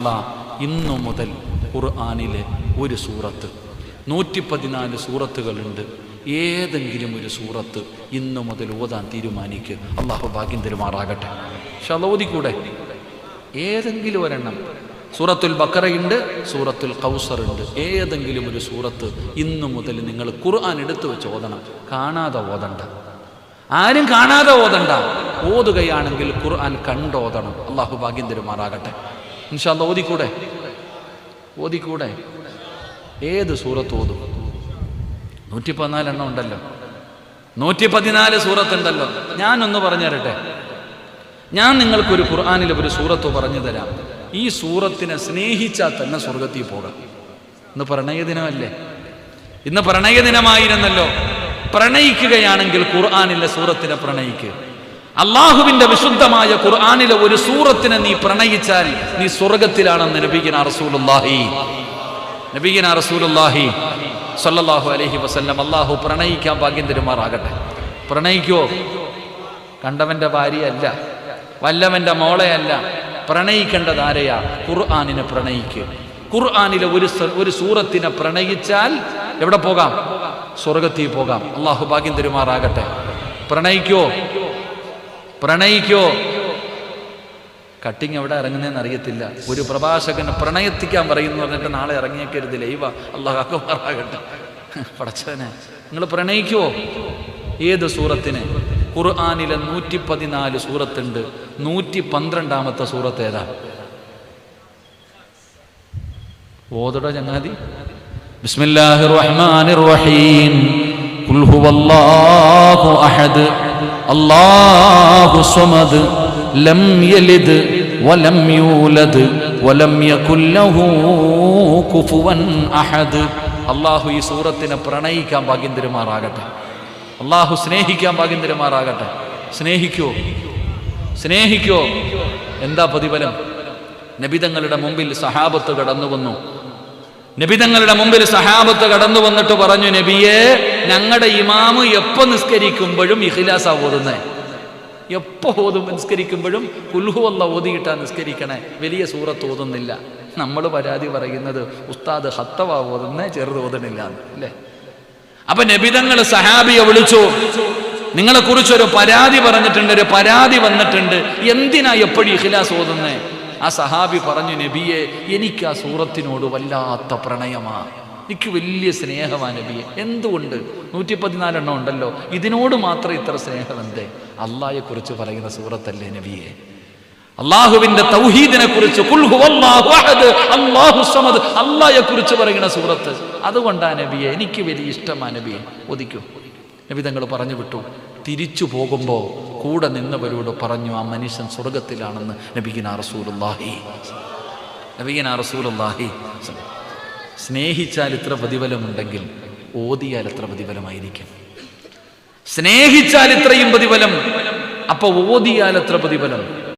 ഇന്നു മുതൽ ഖുർആനിലെ ഒരു സൂറത്ത് 114 സൂറത്തുകളുണ്ട്. ഏതെങ്കിലും ഒരു സൂറത്ത് ഇന്നു മുതൽ ഓതാൻ തീരുമാനിക്കുക. അള്ളാഹു ഭാഗ്യം തരുമാറാകട്ടെ. ഓതിക്കൂടെ? ഏതെങ്കിലും ഒരെണ്ണം. സൂറത്തുൽ ബഖറയുണ്ട്, സൂറത്തുൽ കൗസർ ഉണ്ട്. ഏതെങ്കിലും ഒരു സൂറത്ത് ഇന്നു മുതൽ നിങ്ങൾ ഖുർആൻ എടുത്തു വെച്ച് ഓതണം. കാണാതെ ഓതണ്ട, ആരും കാണാതെ ഓതണ്ട. ഓതുകയാണെങ്കിൽ ഖുർആൻ കണ്ടോതണം. അള്ളാഹു ഭാഗ്യം തരുമാറാകട്ടെ. ഇൻഷാ അല്ലാഹ് ഓതിക്കൂടെ? ഏത് സൂറത്ത് ഓതും? 114 എണ്ണം ഉണ്ടല്ലോ, 114 സൂറത്തുണ്ടല്ലോ. ഞാനൊന്ന് പറഞ്ഞു തരട്ടെ. ഞാൻ നിങ്ങൾക്കൊരു ഖുർആനിലെ ഒരു സൂറത്ത് പറഞ്ഞു തരാം. ഈ സൂറത്തിനെ സ്നേഹിച്ചാൽ തന്നെ സ്വർഗത്തിൽ പോകാം. ഇന്ന് പ്രണയദിനമല്ലേ? ഇന്ന് പ്രണയദിനമായിരുന്നല്ലോ. പ്രണയിക്കുകയാണെങ്കിൽ ഖുർആനിലെ സൂറത്തിനെ പ്രണയിക്കുക. അള്ളാഹുവിന്റെ വിശുദ്ധമായ ഖുർആനിലെ ഒരു സൂറത്തിനെ നീ പ്രണയിച്ചാൽ നീ സ്വർഗത്തിലാണെന്ന് നബിയുനാ റസൂലുള്ളാഹി സ്വല്ലല്ലാഹു അലൈഹി വസല്ലം. അള്ളാഹു പ്രണയിക്കാൻ ഭാഗ്യം തരുമാറാകട്ടെ. പ്രണയിക്കോ? കണ്ടവന്റെ ഭാര്യയല്ല, വല്ലവന്റെ മോളെയല്ല. പ്രണയിക്കേണ്ടത് ആരെയാ? ഖുർആനിനെ പ്രണയിക്കുക. ഖുർആനിലെ ഒരു സൂറത്തിനെ പ്രണയിച്ചാൽ എവിടെ പോകാം? സ്വർഗത്തിൽ പോകാം. അള്ളാഹു ഭാഗ്യം തരുമാറാകട്ടെ. പ്രണയിക്കോ? കട്ടിങ് എവിടെ ഇറങ്ങുന്നതെന്ന് അറിയത്തില്ല. ഒരു പ്രഭാഷകന് പ്രണയത്തിക്കാൻ പറയുന്നു പറഞ്ഞിട്ട് നാളെ ഇറങ്ങിയേക്കരുത് ലൈവ. അള്ളാഹു അക്ബറാകട്ടെ. പടച്ചവനെ, നിങ്ങൾ പ്രണയിക്കോ? ഏത് സൂറത്തിന്? ഖുർആനിലെ 114 സൂറത്തുണ്ട്. 112ാമത്തെ സൂറത്ത് ഏതാ? ഓതടോ ചങ്ങാതി. ബിസ്മില്ലാഹിർ റഹ്മാനിർ റഹീം. ഖുൽ ഹുവല്ലാഹു അഹദ് അല്ലാഹു സ്വമദ് ലം യലിദ് വലം യൂലദ് വലം യകുൽ ലഹു കുഫുവൻ അഹദ്. അല്ലാഹു ഈ സൂറത്തിനെ പ്രണയിക്കാൻ ഭാഗ്യം തരുമാറാകട്ടെ. അല്ലാഹു സ്നേഹിക്കാൻ ഭാഗ്യം തരുമാറാകട്ടെ. സ്നേഹിക്കോ? എന്താ പ്രതിഫലം? നബിതങ്ങളുടെ മുമ്പിൽ സഹാബത്ത് കടന്നു വന്നിട്ട് പറഞ്ഞു, നബിയേ, ഞങ്ങളുടെ ഇമാമ് എപ്പോ നിസ്കരിക്കുമ്പോഴും ഇഖ്ലാസാ ഓതുന്നേ. എപ്പോ നിസ്കരിക്കുമ്പോഴും ഖുൽ ഹുവല്ലാഹ് ഓതിയിട്ടാ നിസ്കരിക്കണേ. വലിയ സൂറത്ത് ഓതുന്നില്ല. നമ്മൾ പരാതി പറയുന്നത് ഉസ്താദ് ഹത്തവ ഓതുന്നേ, ചെറുത് ഓതണില്ല അല്ലേ? അപ്പൊ നബിതങ്ങൾ സഹാബിയെ വിളിച്ചു, നിങ്ങളെ കുറിച്ചൊരു പരാതി പറഞ്ഞിട്ടുണ്ട്, ഒരു പരാതി വന്നിട്ടുണ്ട്, എന്തിനാ എപ്പോഴും ഇഖ്ലാസ് ഓതുന്നേ? ആ സഹാബി പറഞ്ഞു, നബിയെ, എനിക്ക് ആ സൂറത്തിനോട് വല്ലാത്ത പ്രണയമാ, എനിക്ക് വലിയ സ്നേഹമാ നബിയെ. എന്തുകൊണ്ട്? 114 എണ്ണം ഉണ്ടല്ലോ, ഇതിനോട് മാത്രം ഇത്ര സ്നേഹം എന്തേ? അള്ളാഹയെ കുറിച്ച് പറയുന്ന സൂറത്തല്ലേ നബിയെ? അള്ളാഹുവിന്റെ തൗഹീദിനെ കുറിച്ച്, ഖുൽ ഹുവല്ലാഹു അഹദ് അല്ലാഹു സമദ്, അള്ളാഹയെ കുറിച്ച് പറയുന്ന സൂറത്ത്. അതുകൊണ്ടാ നബിയെ, എനിക്ക് വലിയ ഇഷ്ടമാ നബിയെ. ഒതിക്കൂ. നബി തങ്ങൾ പറഞ്ഞു വിട്ടു. തിരിച്ചു പോകുമ്പോൾ കൂടെ നിന്നവരോട് പറഞ്ഞു, ആ മനുഷ്യൻ സ്വർഗത്തിലാണെന്ന് നബിയുനാ റസൂലുള്ളാഹി. സ്നേഹിച്ചാൽ ഇത്ര പ്രതിഫലമുണ്ടെങ്കിൽ ഓതിയാൽ എത്ര പ്രതിഫലമായിരിക്കും? സ്നേഹിച്ചാൽ ഇത്രയും പ്രതിഫലം, അപ്പൊ ഓതിയാൽ എത്ര പ്രതിഫലം?